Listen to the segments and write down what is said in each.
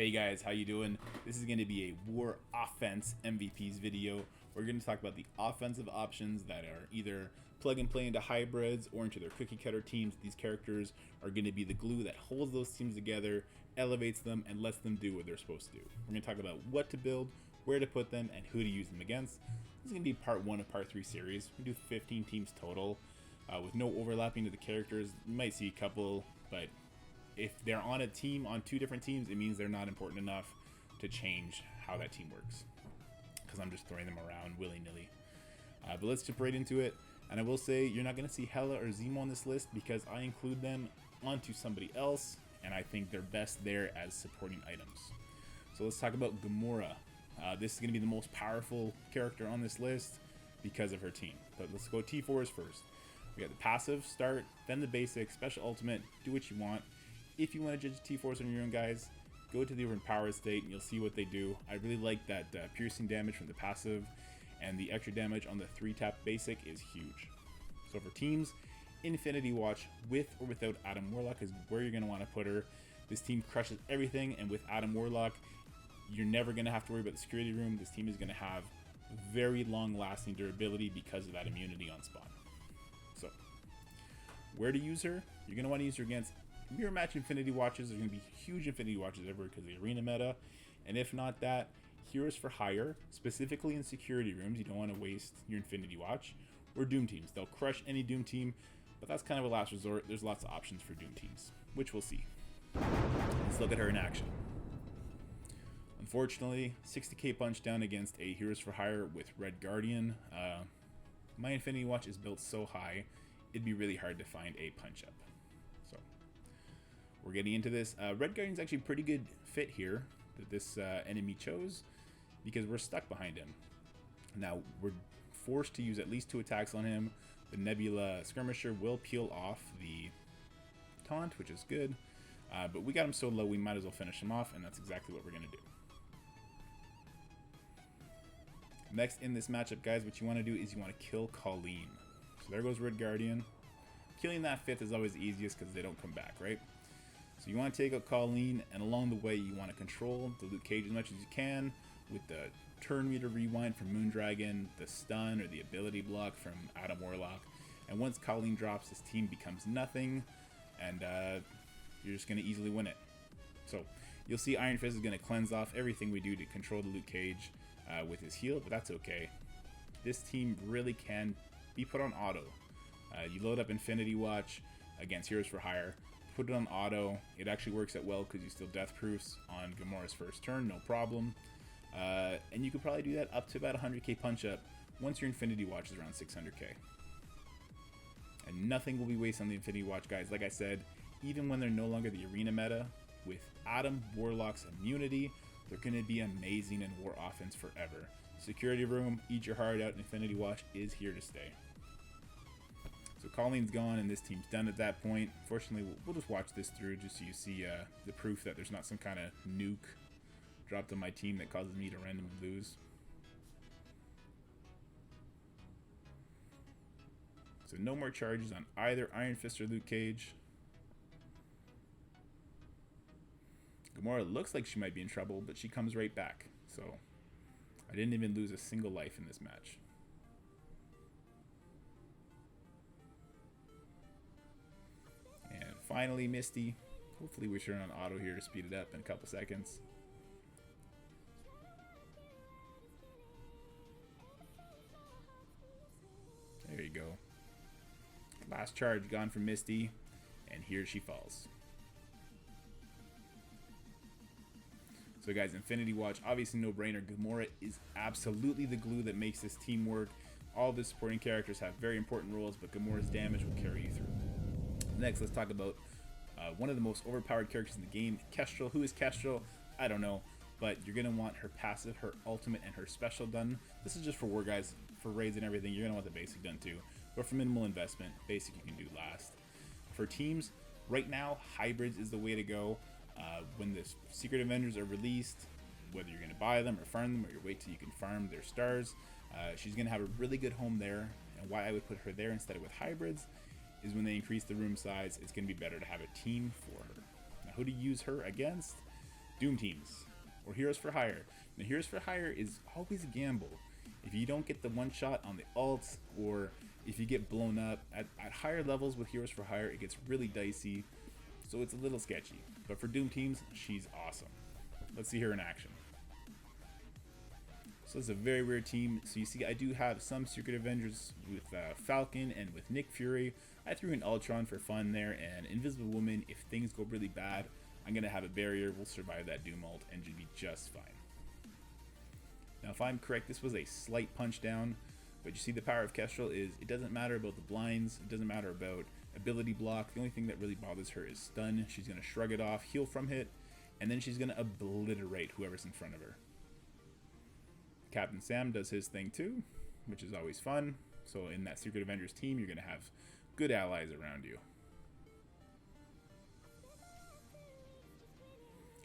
Hey guys, how you doing? This is going to be a War Offense MVPs video. We're going to talk about the offensive options that are either plug and play into hybrids or into their cookie cutter teams. These characters are going to be the glue that holds those teams together, elevates them, and lets them do what they're supposed to do. We're going to talk about what to build, where to put them, and who to use them against. This is going to be part 1 of part 3 series. We do 15 teams total with no overlapping to the characters. You might see a couple, but if they're on a team, on 2 different teams, it means they're not important enough to change how that team works, because I'm just throwing them around willy-nilly. But let's jump right into it. And I will say, you're not going to see Hela or Zemo on this list because I include them onto somebody else, and I think they're best there as supporting items. So let's talk about Gamora. This is going to be the most powerful character on this list because of her team. But let's go T4s first. We got the passive, start, then the basic, special ultimate, do what you want. If you want to judge T4s on your own, guys, go to the overpowered state and you'll see what they do. I really like that piercing damage from the passive, and the extra damage on the 3-tap basic is huge. So for teams, Infinity Watch with or without Adam Warlock is where you're going to want to put her. This team crushes everything, and with Adam Warlock, you're never going to have to worry about the security room. This team is going to have very long-lasting durability because of that immunity on spawn. So, where to use her? You're going to want to use her against mirror match Infinity Watches. There's going to be huge Infinity Watches everywhere because of the arena meta. And if not that, Heroes for Hire, specifically in security rooms. You don't want to waste your Infinity Watch. Or Doom teams. They'll crush any Doom team, but that's kind of a last resort. There's lots of options for Doom teams, which we'll see. Let's look at her in action. Unfortunately, 60k punch down against a Heroes for Hire with Red Guardian. My Infinity Watch is built so high, it'd be really hard to find a punch up. So, we're getting into this. Red Guardian's actually a pretty good fit here that this enemy chose, because we're stuck behind him. Now, we're forced to use at least 2 attacks on him. The Nebula Skirmisher will peel off the taunt, which is good. But we got him so low, we might as well finish him off, and that's exactly what we're going to do. Next in this matchup, guys, what you want to do is you want to kill Colleen. So there goes Red Guardian. Killing that 5th is always the easiest because they don't come back, right? So you want to take out Colleen, and along the way you want to control the Luke Cage as much as you can with the turn meter rewind from Moondragon, the stun or the ability block from Adam Warlock. And once Colleen drops, this team becomes nothing, and you're just going to easily win it. So you'll see Iron Fist is going to cleanse off everything we do to control the Luke Cage with his heal, but that's okay. This team really can be put on auto. You load up Infinity Watch against Heroes for Hire, put it on auto. It actually works out well because you still death proofs on Gamora's first turn, no problem. And you could probably do that up to about 100k punch up once your Infinity Watch is around 600k. And nothing will be wasted on the Infinity Watch, guys. Like I said, even when they're no longer the arena meta, with Adam Warlock's immunity, they're going to be amazing in War Offense forever. Security room, eat your heart out, Infinity Watch is here to stay. So Colleen's gone and this team's done at that point. Fortunately, we'll just watch this through just so you see the proof that there's not some kind of nuke dropped on my team that causes me to randomly lose. So no more charges on either Iron Fist or Luke Cage. Gamora looks like she might be in trouble, but she comes right back. So I didn't even lose a single life in this match. And finally, Misty. Hopefully we turn on auto here to speed it up in a couple seconds. There you go. Last charge gone from Misty, and here she falls. So guys, Infinity Watch, obviously no brainer. Gamora is absolutely the glue that makes this team work. All the supporting characters have very important roles, but Gamora's damage will carry you through. Next, let's talk about one of the most overpowered characters in the game, Kestrel. Who is Kestrel? I don't know, but you're going to want her passive, her ultimate, and her special done. This is just for war, guys. For raids and everything, you're going to want the basic done too. But for minimal investment, basic you can do last. For teams, right now, hybrids is the way to go. When the Secret Avengers are released, whether you're going to buy them or farm them, or you wait till you can farm their stars, she's going to have a really good home there. And why I would put her there instead of with hybrids is when they increase the room size, it's going to be better to have a team for her. Now, who to use her against? Doom teams, or Heroes for Hire. Now, Heroes for Hire is always a gamble. If you don't get the one shot on the ults, or if you get blown up at higher levels with Heroes for Hire, it gets really dicey, so it's a little sketchy. But for Doom teams, she's awesome. Let's see her in action. So it's a very rare team. So you see, I do have some Secret Avengers with Falcon and with Nick Fury. I threw in Ultron for fun there, and Invisible Woman. If things go really bad, I'm gonna have a barrier. We'll survive that Doom ult and should be just fine. Now, if I'm correct, this was a slight punch down, but you see the power of Kestrel is it doesn't matter about the blinds, it doesn't matter about ability block. The only thing that really bothers her is stun. She's gonna shrug it off, heal from hit, and then she's gonna obliterate whoever's in front of her. Captain Sam does his thing too, which is always fun. So in that Secret Avengers team, you're gonna have good allies around you.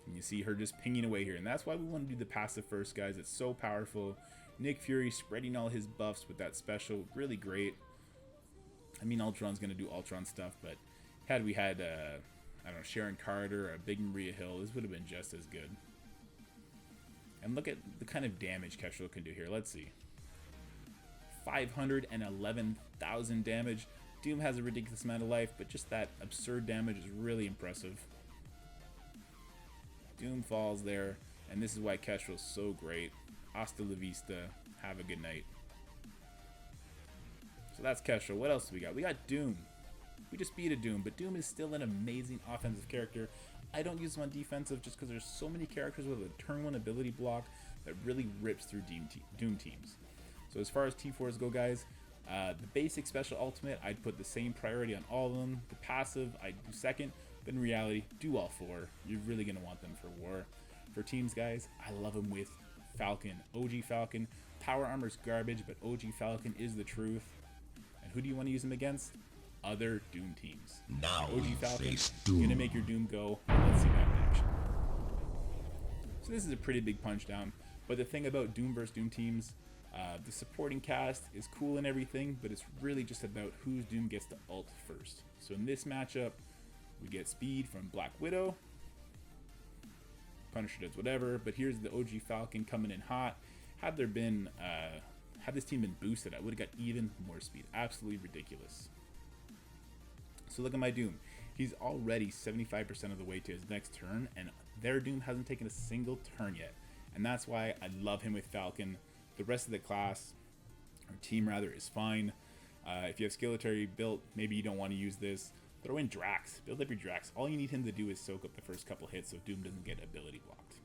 And you see her just pinging away here, and that's why we want to do the passive first, guys. It's so powerful. Nick Fury spreading all his buffs with that special, really great. I mean, Ultron's going to do Ultron stuff, but had we had, I don't know, Sharon Carter or a big Maria Hill, this would have been just as good. And look at the kind of damage Kestrel can do here. Let's see. 511,000 damage. Doom has a ridiculous amount of life, but just that absurd damage is really impressive. Doom falls there, and this is why Kestrel's so great. Hasta la vista. Have a good night. So that's Kestrel. What else do we got? We got Doom. We just beat a Doom, but Doom is still an amazing offensive character. I don't use him on defensive just because there's so many characters with a turn 1 ability block that really rips through Doom teams. So as far as T4s go, guys, the basic special ultimate, I'd put the same priority on all of them. The passive, I'd do second. But in reality, do all 4. You're really going to want them for war. For teams, guys, I love them with Falcon. OG Falcon. Power Armor's garbage, but OG Falcon is the truth. And who do you want to use them against? Other Doom teams. Now OG Falcon, you're going to make your Doom go. Let's see that in action. So this is a pretty big punch down. But the thing about Doom versus Doom teams, the supporting cast is cool and everything, but it's really just about whose Doom gets to ult first. So in this matchup, we get speed from Black Widow. Punisher does whatever, but here's the OG Falcon coming in hot. Had there been, had this team been boosted, I would have got even more speed. Absolutely ridiculous. So look at my Doom. He's already 75% of the way to his next turn, and their Doom hasn't taken a single turn yet. And that's why I love him with Falcon. The rest of the class, or team rather, is fine. If you have Skeletor built, maybe you don't want to use this. Throw in Drax. Build up your Drax. All you need him to do is soak up the first couple hits so Doom doesn't get ability blocked.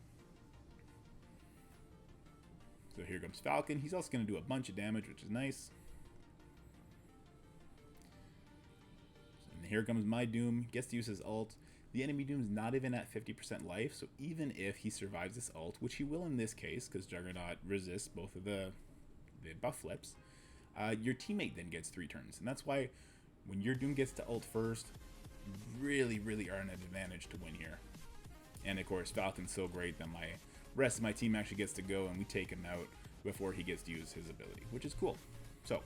So here comes Falcon. He's also going to do a bunch of damage, which is nice. And here comes my Doom. Gets to use his ult. The enemy Doom's not even at 50% life, so even if he survives this ult, which he will in this case, because Juggernaut resists both of the buff flips, your teammate then gets 3 turns. And that's why when your Doom gets to ult first, you really, really are an advantage to win here. And of course, Falcon's so great that my rest of my team actually gets to go and we take him out before he gets to use his ability, which is cool. So,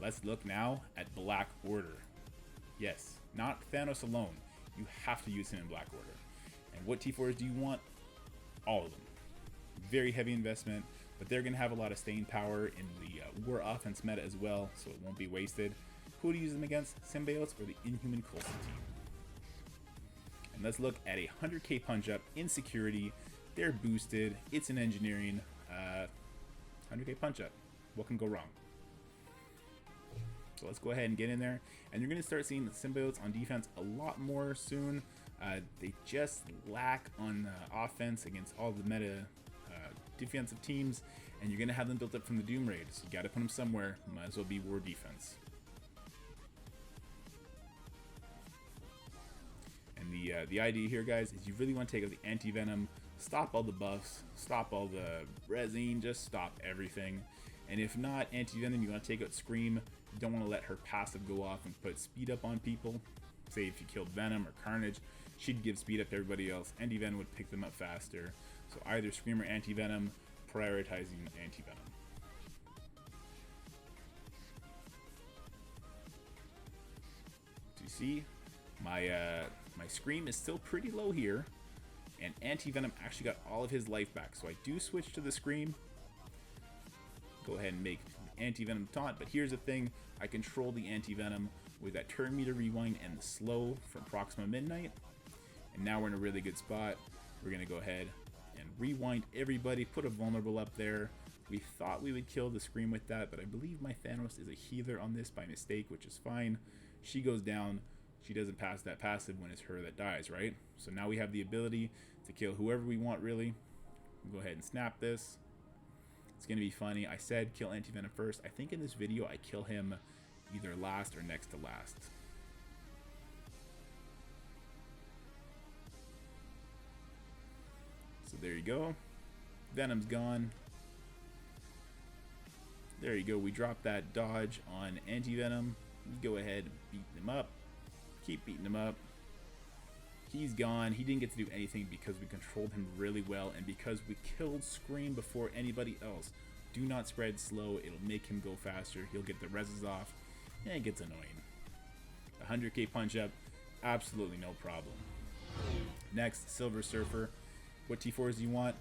let's look now at Black Order. Yes, not Thanos alone. You have to use him in Black Order. And what T4s do you want? All of them. Very heavy investment, but they're going to have a lot of staying power in the war offense meta as well, so it won't be wasted. Who to use them against? Symbiotes or the Inhuman Coulson team. And let's look at a 100k punch up in security. They're boosted. It's an engineering 100k punch up. What can go wrong? So let's go ahead and get in there. And you're going to start seeing the symbiotes on defense a lot more soon. They just lack on offense against all the meta defensive teams. And you're going to have them built up from the Doom Raid. So you got to put them somewhere. Might as well be war defense. And the idea here, guys, is you really want to take out the anti-venom, stop all the buffs, stop all the resin, just stop everything. And if not anti-venom, you want to take out Scream. You don't want to let her passive go off and put speed up on people. Say if you killed Venom or Carnage, she'd give speed up to everybody else. Anti-venom would pick them up faster. So either Scream or anti-venom, prioritizing anti-venom. So you see, my Scream is still pretty low here, And Anti-Venom actually got all of his life back. So I do switch to the Scream. Go ahead and make Anti-Venom taunt. But here's the thing. I control the Anti-Venom with that turn meter rewind and the slow from Proxima Midnight. And now we're in a really good spot. We're going to go ahead and rewind everybody. Put a vulnerable up there. We thought we would kill the Scream with that. But I believe my Thanos is a healer on this by mistake, which is fine. She goes down. She doesn't pass that passive when it's her that dies, right? So now we have the ability to kill whoever we want, really. We'll go ahead and snap this. It's going to be funny. I said kill Anti-Venom first. I think in this video I kill him either last or next to last. So there you go. Venom's gone. There you go. We drop that dodge on Anti-Venom. Go ahead and beat him up. Keep beating him up. He's gone. He didn't get to do anything because we controlled him really well and because we killed Scream before anybody else. Do not spread slow. It'll make him go faster. He'll get the reses off and it gets annoying. 100k punch up. Absolutely no problem. Next, Silver Surfer. What T4s do you want?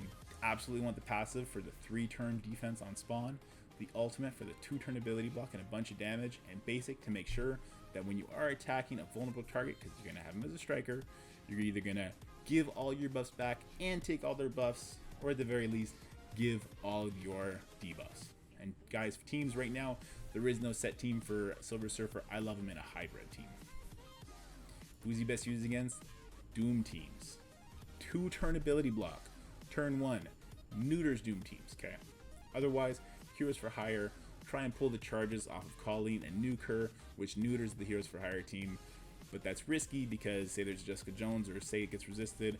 You absolutely want the passive for the 3-turn defense on spawn, the ultimate for the 2-turn ability block and a bunch of damage, and basic to make sure that when you are attacking a vulnerable target, because you're going to have him as a striker, you're either going to give all your buffs back and take all their buffs, or at the very least, give all your debuffs. And guys, for teams right now, there is no set team for Silver Surfer. I love him in a hybrid team. Who's he best used against? Doom teams. 2-turn ability block. Turn 1, neuters Doom teams, okay? Otherwise, Heroes for Hire, try and pull the charges off of Colleen and nuke her, which neuters the Heroes for Hire team. But that's risky because say there's Jessica Jones or say it gets resisted.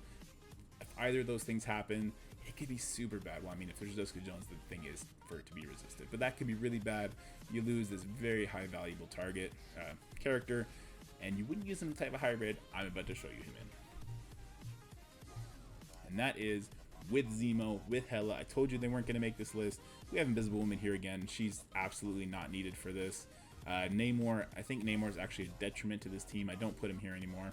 If either of those things happen, it could be super bad. Well, I mean, if there's Jessica Jones, the thing is for it to be resisted. But that could be really bad. You lose this very high valuable target character, and you wouldn't use him type of hybrid. I'm about to show you him in. And that is with Zemo, with Hela. I told you they weren't going to make this list. We have Invisible Woman here again. She's absolutely not needed for this. Namor, I think Namor is actually a detriment to this team. I don't put him here anymore.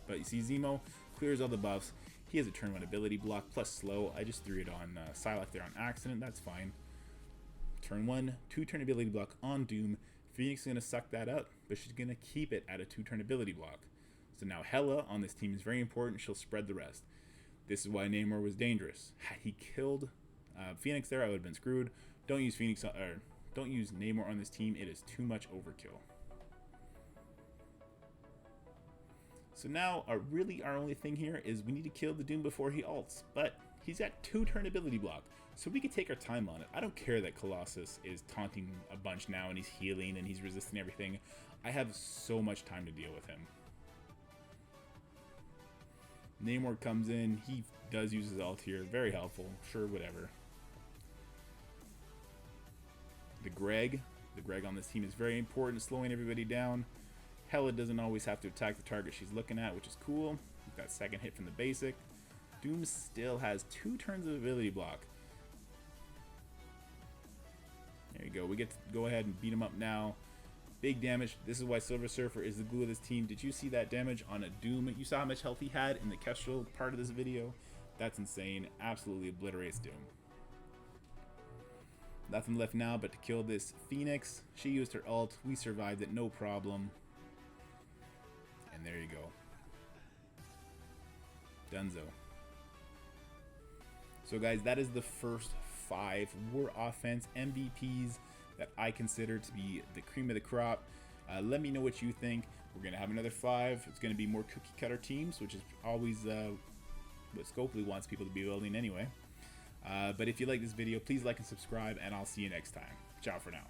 But you see Zemo clears all the buffs. He has a turn 1 ability block plus slow. I just threw it on Psylocke there on accident. That's fine. Turn 1, 2-turn ability block on Doom. Phoenix is going to suck that up, but she's going to keep it at a 2-turn ability block. So now Hela on this team is very important. She'll spread the rest. This is why Namor was dangerous. Had he killed Phoenix there, I would have been screwed. Don't use Phoenix or don't use Namor on this team. It is too much overkill. So now our only thing here is we need to kill the Doom before he ults. But he's got 2-turn ability block, so we could take our time on it. I don't care that Colossus is taunting a bunch now and he's healing and he's resisting everything. I have so much time to deal with him. Namor comes in, he does use his ult here, very helpful, sure, whatever. The Greg on this team is very important, slowing everybody down. Hela doesn't always have to attack the target she's looking at, which is cool. That second hit from the basic. Doom still has 2 turns of ability block. There you go, we get to go ahead and beat him up now. Big damage. This is why Silver Surfer is the glue of this team. Did you see that damage on a Doom? You saw how much health he had in the Kestrel part of this video? That's insane. Absolutely obliterates Doom. Nothing left now but to kill this Phoenix. She used her ult. We survived it, no problem. And there you go. Dunzo. So guys, that is the first 5 War Offense MVPs that I consider to be the cream of the crop. Let me know what you think. We're going to have another 5. It's going to be more cookie cutter teams, which is always what Scopely wants people to be building anyway. But if you like this video, please like and subscribe, and I'll see you next time. Ciao for now.